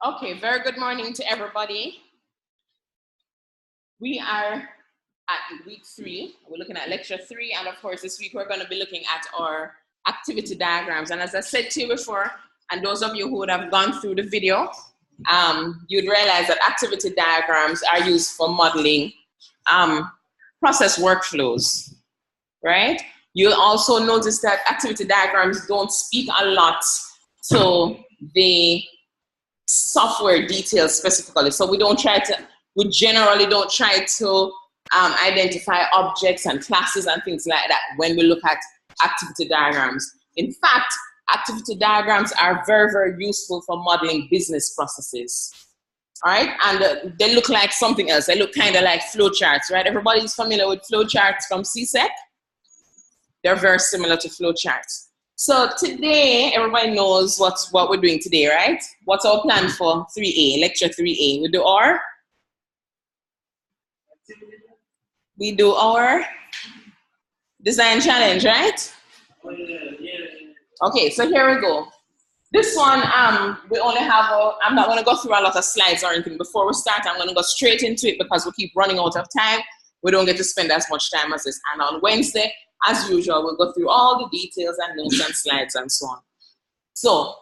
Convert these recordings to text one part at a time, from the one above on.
Okay, very good morning to everybody. We are at week 3. We're looking at lecture 3, and of course, this week we're going to be looking at our activity diagrams. And as I said to you before, and those of you who would have gone through the video, you'd realize that activity diagrams are used for modeling process workflows, right? You'll also notice that activity diagrams don't speak a lot to the software details specifically. So we generally don't try to identify objects and classes and things like that when we look at activity diagrams. In fact, activity diagrams are very, very useful for modeling business processes. All right, and they look like something else. They look kind of like flowcharts, right? Everybody's familiar with flowcharts from CSEC. They're very similar to flowcharts. So today, everybody knows what we're doing today, right? What's our plan for 3A, lecture 3A? We do our design challenge, right? Okay, so here we go. This one, we only have, I'm not going to go through a lot of slides or anything. Before we start, I'm going to go straight into it because we keep running out of time. We don't get to spend as much time as this. And on Wednesday, as usual, we'll go through all the details and notes and slides and so on. So,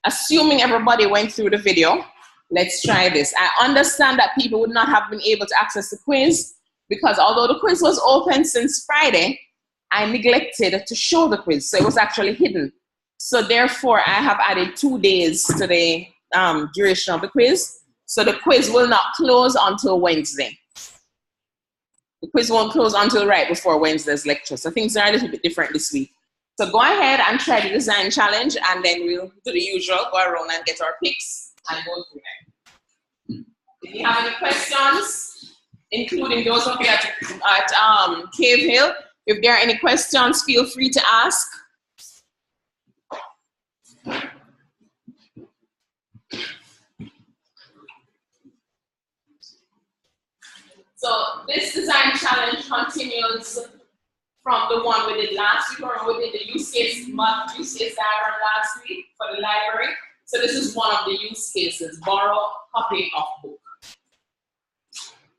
assuming everybody went through the video, let's try this. I understand that people would not have been able to access the quiz because although the quiz was open since Friday, I neglected to show the quiz, so it was actually hidden. So therefore, I have added 2 days to the duration of the quiz. So the quiz will not close until Wednesday. The quiz won't close until right before Wednesday's lecture. So things are a little bit different this week. So go ahead and try the design challenge, and then we'll do the usual, go around and get our picks and go through them. If you have any questions, including those of you at Cave Hill, if there are any questions, feel free to ask. So this design challenge continues from the one we did last week, or we did the use case diagram last week for the library. So this is one of the use cases, borrow copy of book.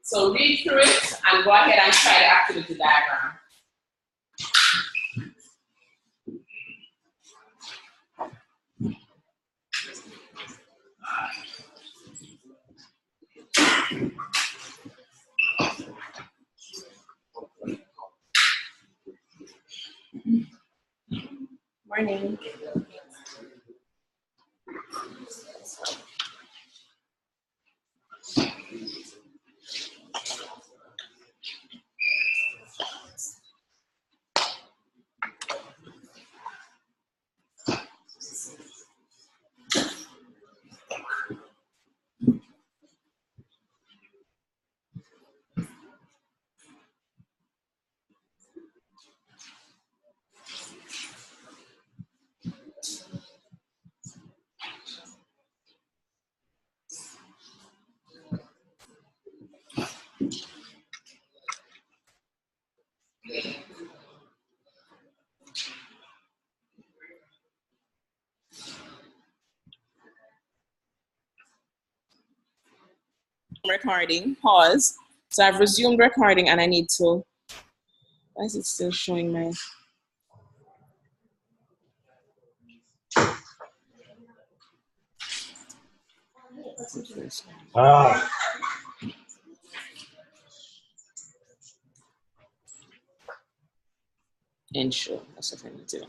So read through it and go ahead and try the activity diagram. Morning. Recording, pause. So I've resumed recording and I need to, why is it still showing my? Ensure, that's what I need to do.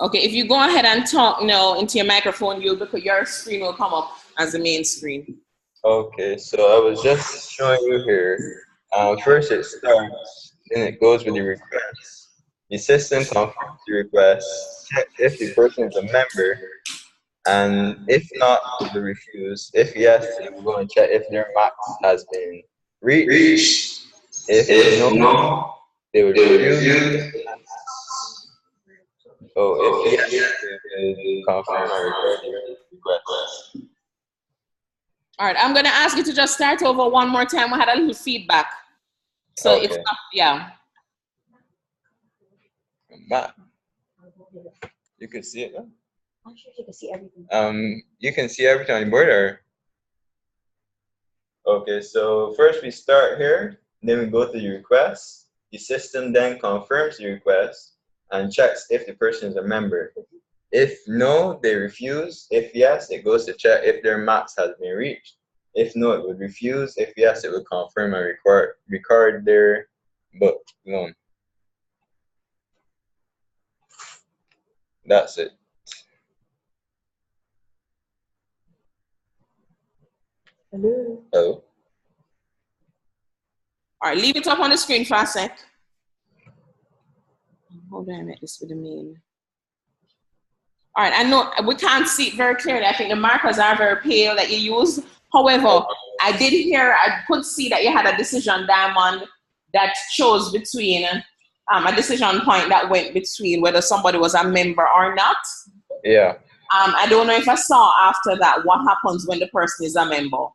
Okay, if you go ahead and talk now into your microphone, your screen will come up as the main screen. Okay, so I was just showing you here. First it starts, then it goes with the request. The system confirms the request, check if the person is a member, and if not, they will refuse. If yes, they will go and check if their max has been reached. If no, they will refuse. So if yes, they will confirm or record the request. All right, I'm going to ask you to just start over one more time. We had a little feedback. So okay. It's not, yeah. map. You can see it. I'm sure you can see everything. You can see everything on the board, or? Okay, so first we start here, then we go to the request. The system then confirms the request and checks if the person is a member. If no, they refuse. If yes, it goes to check if their max has been reached. If no, it would refuse. If yes, it would confirm and record their book loan. That's it. Hello. Oh. All right, leave it up on the screen for a sec. Hold on, I met this with the main. All right, I know we can't see it very clearly. I think the markers are very pale that you use. However, I did hear, I could see that you had a decision diamond that chose between a decision point that went between whether somebody was a member or not. Yeah. I don't know if I saw after that what happens when the person is a member.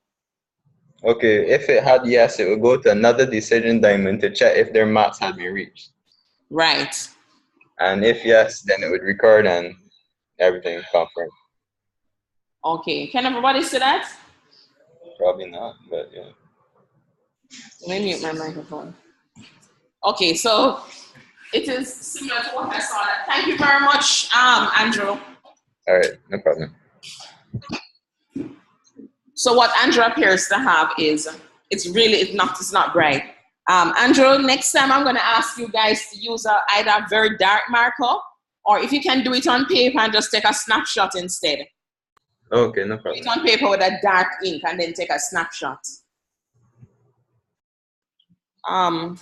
Okay, if it had yes, it would go to another decision diamond to check if their max had been reached. Right. And if yes, then it would record and everything confirmed. Okay, can everybody see that? Probably not, but yeah. Let me mute my microphone. Okay, so it is similar to what I saw. Thank you very much, Andrew. All right, no problem. So what Andrew appears to have is, it's not bright. Andrew, next time I'm going to ask you guys to use either a very dark marker, or if you can do it on paper and just take a snapshot instead. Okay, no Do problem. it on paper with a dark ink and then take a snapshot. All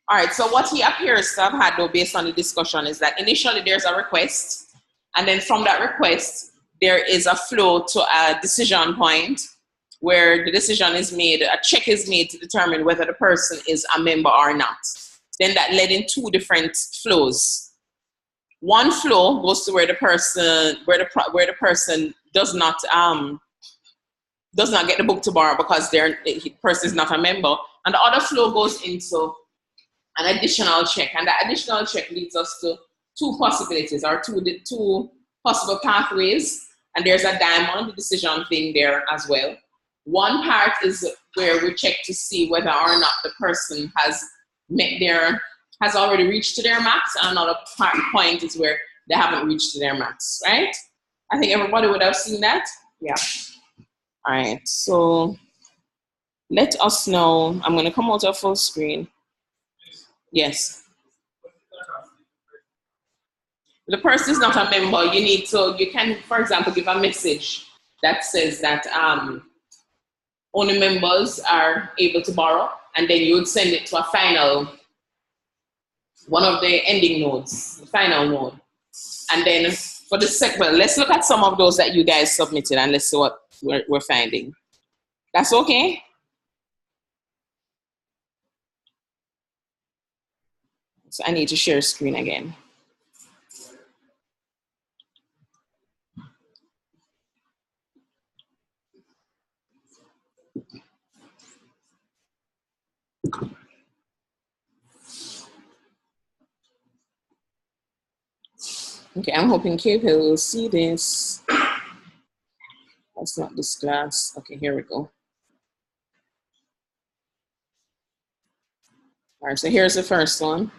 right, so what he appears to have had though, based on the discussion, is that initially there's a request, and then from that request, there is a flow to a decision point where the decision is made, a check is made to determine whether the person is a member or not. Then that led in two different flows. One flow goes to where the person does not get the book to borrow because the person is not a member, and the other flow goes into an additional check, and that additional check leads us to two possibilities, or two possible pathways, and there's a diamond, the decision thing there as well. One part is where we check to see whether or not the person has already reached their max, and another point is where they haven't reached their max, right? I think everybody would have seen that. Yeah. All right, so let us know. I'm going to come out of full screen. Yes. The person is not a member. You can, for example, give a message that says that only members are able to borrow, and then you would send it to one of the ending nodes, the final node. And then for the second, let's look at some of those that you guys submitted and let's see what we're finding. That's okay? So I need to share screen again. Okay, I'm hoping Cape Hill will see this. That's not this class. Okay, here we go. All right, so here's the first one.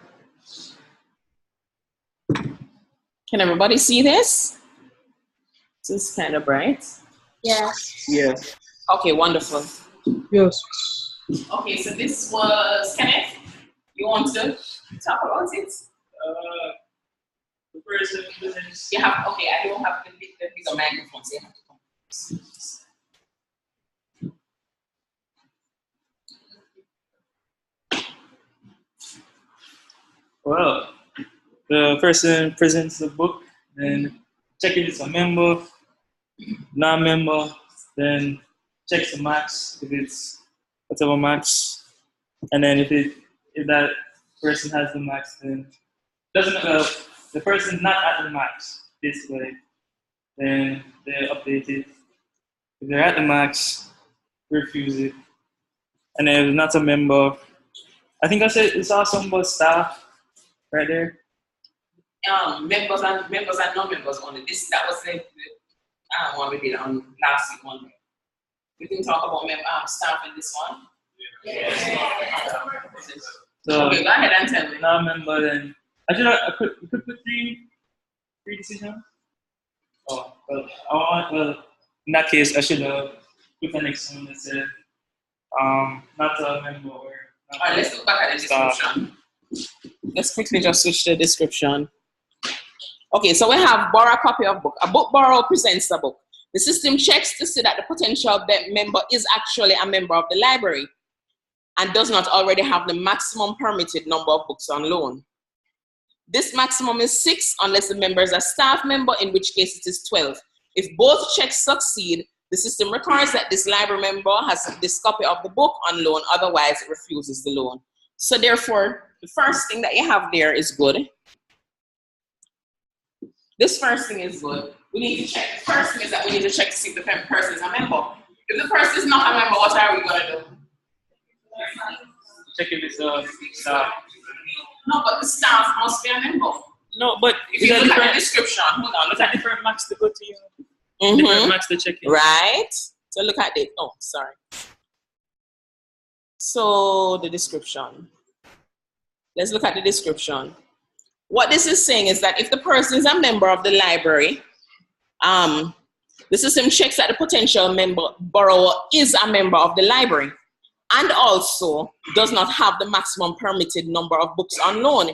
Can everybody see this? This is kind of bright. Yes. Yes. Okay, wonderful. Yes. Okay, so this was Kenneth. You want to talk about it? The person presents. You have, okay, I don't have the bigger microphone, so you have to come. Well, the person presents the book, then check if it's a member, non-member, then checks the max if it's whatever max, and then if that person has the max, then the person's not at the max basically, then they update it. If they're at the max, refuse it, and then if not a member, I think I saw something about staff right there. members and non-members only. That was the one we did on last week Monday. We didn't talk about staff in this one. So, okay, go ahead and tell me. Non-member then. I could put three decisions. Oh, well, in that case, I should have put the next one that said, not a member or. All right, let's look back at the description. Let's quickly just switch to the description. Okay, so we have borrow a copy of book. A book borrower presents the book. The system checks to see that the potential member is actually a member of the library and does not already have the maximum permitted number of books on loan. This maximum is 6 unless the member is a staff member, in which case it is 12. If both checks succeed, the system requires that this library member has this copy of the book on loan, otherwise it refuses the loan. So therefore, the first thing that you have there is good. This first thing is good. We need to check. The first thing is that we need to check to see if the person is a member. If the person is not a member, what are we going to do? Check if it's a staff. No, but the staff must be a member. No, but if you look at the description, hold on, look at different max to go to you. Different max to check in. Right. So look at it. Oh, sorry. So the description. Let's look at the description. What this is saying is that if the person is a member of the library, the system checks that the potential borrower is a member of the library and also does not have the maximum permitted number of books on loan.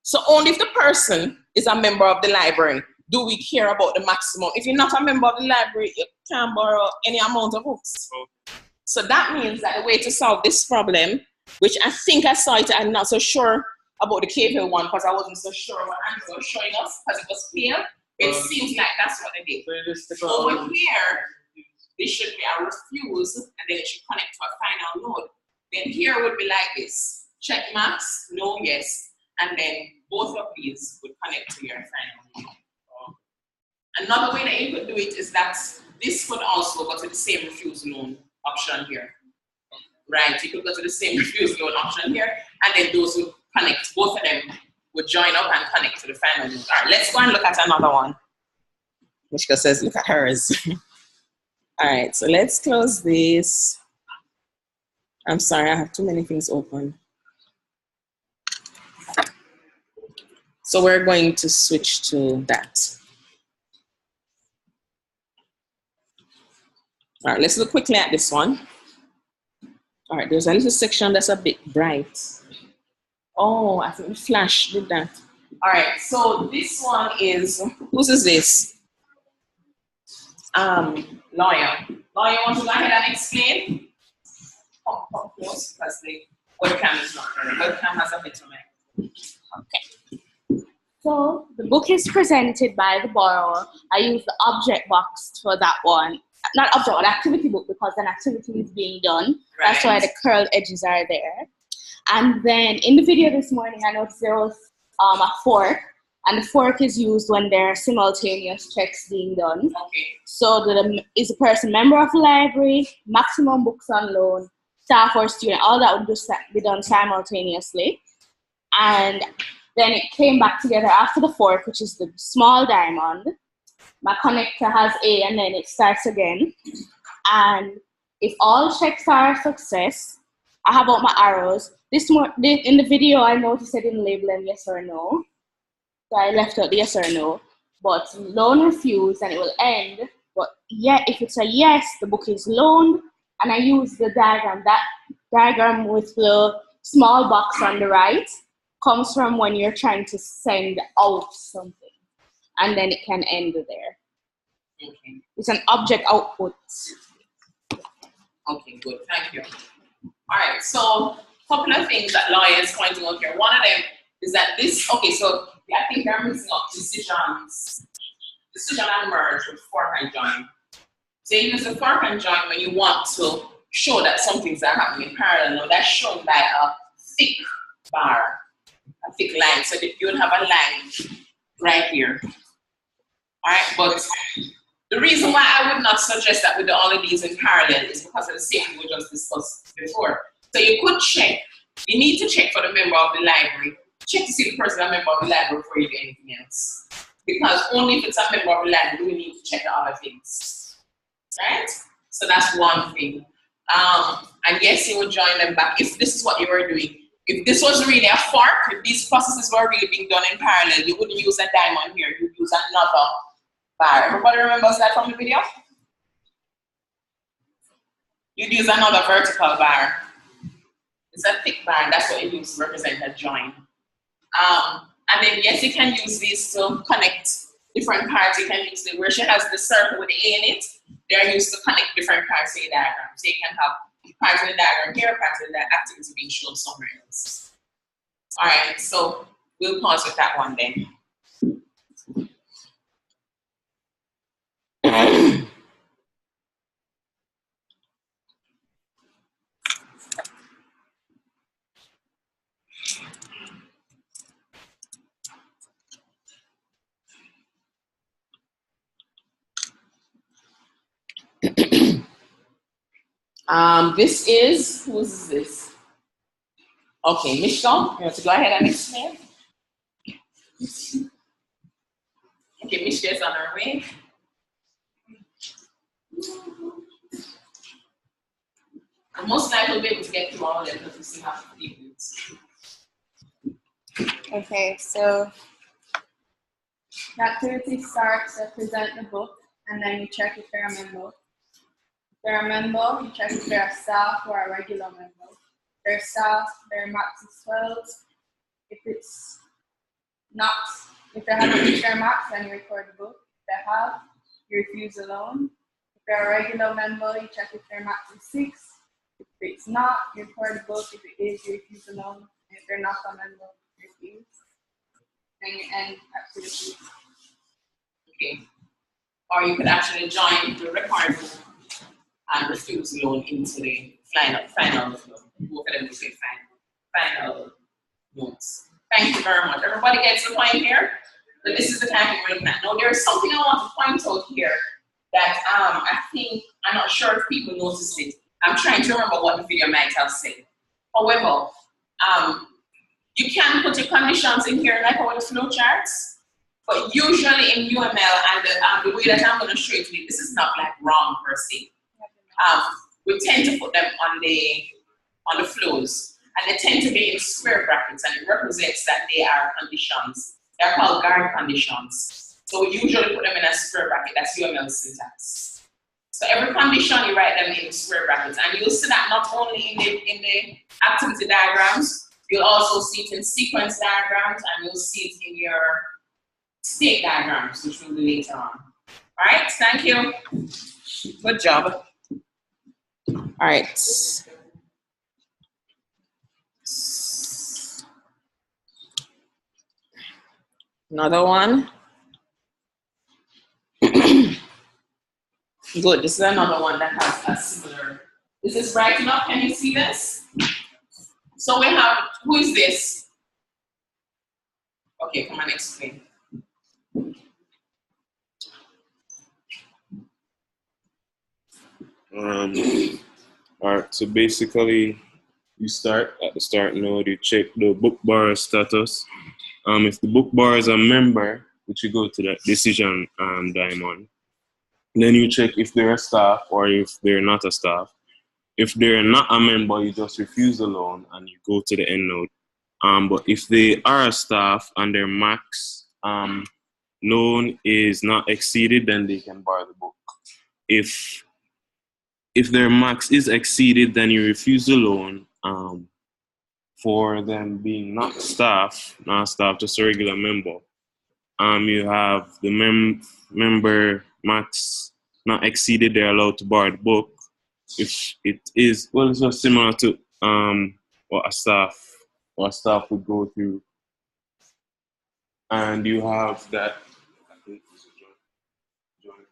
So only if the person is a member of the library do we care about the maximum. If you're not a member of the library, you can't borrow any amount of books. So that means that the way to solve this problem, which I think I saw it, I'm not so sure about the Cahill one because I wasn't so sure what Andrew was showing us because it was clear. It seems like that's what they did. Over here, there should be a refuse and then it should connect to a final node. Then here would be like this. Check max, no, yes. And then both of these would connect to your final node. Another way that you could do it is that this could also go to the same refuse loan option here. Right, you could go to the same refuse loan option here and then those would connect, both of them would join up and connect to the final node. All right, let's go and look at another one. Mishka says, look at hers. All right, so let's close this. I'm sorry, I have too many things open. So we're going to switch to that. All right, let's look quickly at this one. All right, there's a little section that's a bit bright. Oh, I think the flash did that. All right, so this one is, whose is this? Lawyer. Lawyer, want to go ahead and explain? Come close, because the webcam is not there. The webcam has a bit of mic. Okay. So the book is presented by the borrower. I use the object box for that one. Not object, but activity book because an activity is being done. Right. That's why the curled edges are there. And then in the video this morning, I noticed there was a fork, and the fork is used when there are simultaneous checks being done. Okay. So is the person member of the library, maximum books on loan, staff or student, all that would just be done simultaneously. And then it came back together after the fork, which is the small diamond. My connector has A and then it starts again. And if all checks are a success, I have out my arrows. In the video, I noticed I didn't label them yes or no. So I left out the yes or no. But loan refused and it will end. But yeah, if it's a yes, the book is loaned. And I use the diagram. That diagram with the small box on the right comes from when you're trying to send out something. And then it can end there. Okay. It's an object output. Okay, good. Thank you. All right, so a couple of things that Lawyer is pointing out here. One of them is that this, okay, so I think they're mixing up decisions. Decision and merge with fork and join. So you use a fork and join when you want to show that some things are happening in parallel. Now that's shown by a thick bar, a thick line. So that you would have a line right here. All right, but the reason why I would not suggest that we do all of these in parallel is because of the same thing we just discussed before. So you could check, you need to check for the member of the library check to see if the person is a member of the library before you do anything else. Because only if it's a member of the library do we need to check the other things. Right? So that's one thing. And yes, you would join them back if this is what you were doing. If this was really a fork, if these processes were really being done in parallel, you wouldn't use a diamond here, you'd use another bar. Everybody remembers that from the video? You'd use another vertical bar. It's a thick bar, and that's what you use to represent a join. And then yes, you can use these to connect different parts. You can use where she has the circle with the A in it, they're used to connect different parts of the diagram. So you can have parts of the diagram here, parts of the activity being shown somewhere else. All right, so we'll pause with that one then. This is, who's this? Okay, Michelle, you want to go ahead and explain? Okay, Michelle's on her way. And most likely we'll be able to get through all of them because we still have 15 minutes. Okay, so the activity starts to present the book, and then you check if they're a member. If they're a member, you check if they're a staff or a regular member. If they're staff, their max is 12. If it's not, if they haven't reached their max, then you record the book. If they have, you refuse the loan. If they're a regular member, you check if their max is 6. If it's not, you record the book. If it is, you refuse the loan. And if they're not a member, you refuse. And you end activity. Okay. Or you could actually join the record book and refuse the loan into the final loan. Both of them will say final notes. Thank you very much. Everybody gets the point here? But this is the time we're looking at. Now, there's something I want to point out here that I think, I'm not sure if people noticed it. I'm trying to remember what the video might have said. However, you can put your conditions in here like our flow charts, but usually in UML and the way that I'm going to show it to you, this is not like wrong per se. We tend to put them on the flows, and they tend to be in square brackets, and it represents that they are conditions. They're called guard conditions. So we usually put them in a square bracket. That's UML syntax. So every condition, you write them in square brackets, and you'll see that not only in the activity diagrams, you'll also see it in sequence diagrams, and you'll see it in your state diagrams, which we'll do later on. All right, thank you. Good job. All right. Another one. Good, this is another one that has a similar. This is bright enough, can you see this? So we have, who is this? Okay, come on, explain. All right, so basically you start at the start node, you check the book bar status. If the book bar is a member, which you go to that decision diamond, then you check if they're a staff or if they're not a staff. If they're not a member, you just refuse the loan and you go to the end node. But if they are a staff and their max loan is not exceeded, then they can borrow the book. If their max is exceeded, then you refuse the loan. For them being not staff, just a regular member. You have the member max not exceeded, they're allowed to borrow the book. If it is, well, it's just similar to what a staff would go through. And you have that, I think this is join.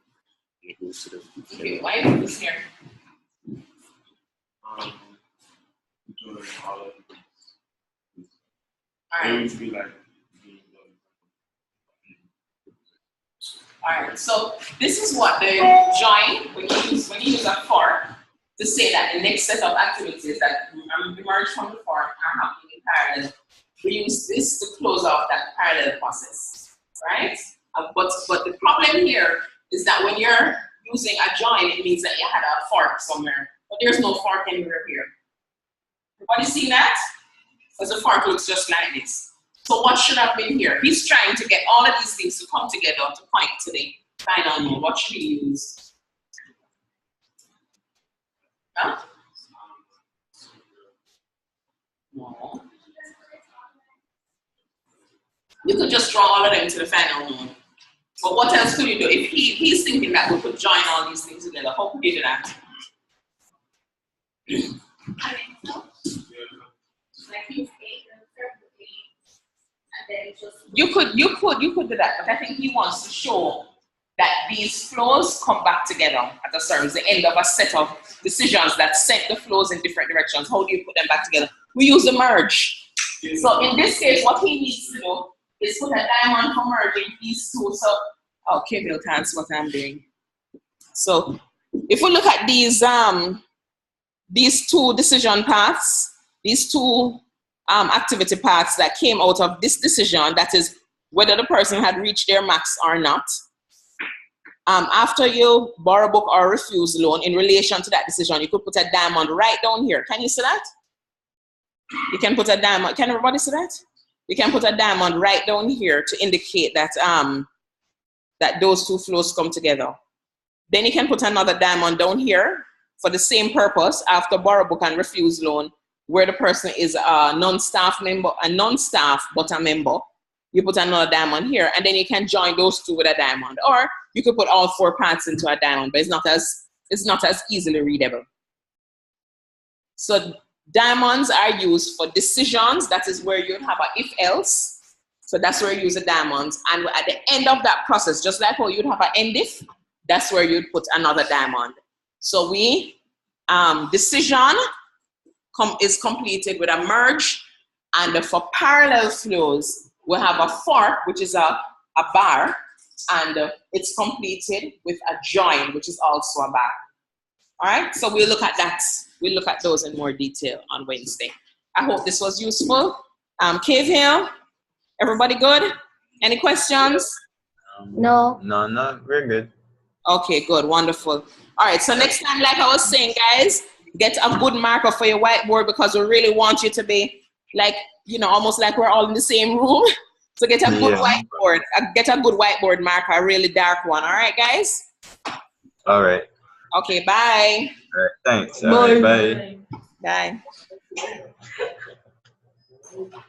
Okay, why is this here? Join all of these. All right. Be like, all right, so this is what the join, when you use a for to say that the next set of activities that emerge from the for are happening in parallel, we use this to close off that parallel process, right? But the problem here is that when you're using a join, it means that you had a fork somewhere, but there's no fork anywhere here. Everybody see that? Because the fork looks just like this. So what should have been here? He's trying to get all of these things to come together to point to the final node. What should he use? Huh? No. You could just draw all of them to the final node. But what else could you do? If he's thinking that we could join all these things together, how could you do that? You could do that, but I think he wants to show that these flows come back together at a certain, the end of a set of decisions that set the flows in different directions. How do you put them back together? We use the merge. So in this case, what he needs to do is put a diamond for merging these two. So, okay, Bill can't see what I'm doing. So if we look at these two decision paths, these two activity paths that came out of this decision, that is whether the person had reached their max or not, after you borrow book or refuse loan in relation to that decision, you could put a diamond right down here. Can you see that? You can put a diamond. Can everybody see that? You can put a diamond right down here to indicate that that those two flows come together. Then you can put another diamond down here for the same purpose after borrow book and refuse loan, where the person is a non-staff member, but a member. You put another diamond here, and then you can join those two with a diamond. Or you could put all four parts into a diamond, but it's not as easily readable. So diamonds are used for decisions. That is where you have a if-else. So that's where you use the diamonds. And at the end of that process, just like how you'd have an end if, that's where you'd put another diamond. So decision is completed with a merge, and for parallel flows, we have a fork, which is a bar, and it's completed with a join, which is also a bar. All right, so we'll look at that. We'll look at those in more detail on Wednesday. I hope this was useful. Cave Hill, everybody good? Any questions? No. No, we're good. Okay, good, wonderful. All right, so next time, like I was saying, guys, get a good marker for your whiteboard, because we really want you to be like, almost like we're all in the same room. So get a good whiteboard, get a good whiteboard marker, a really dark one. All right, guys? All right. Okay, bye. All right, thanks. All right, bye. Bye.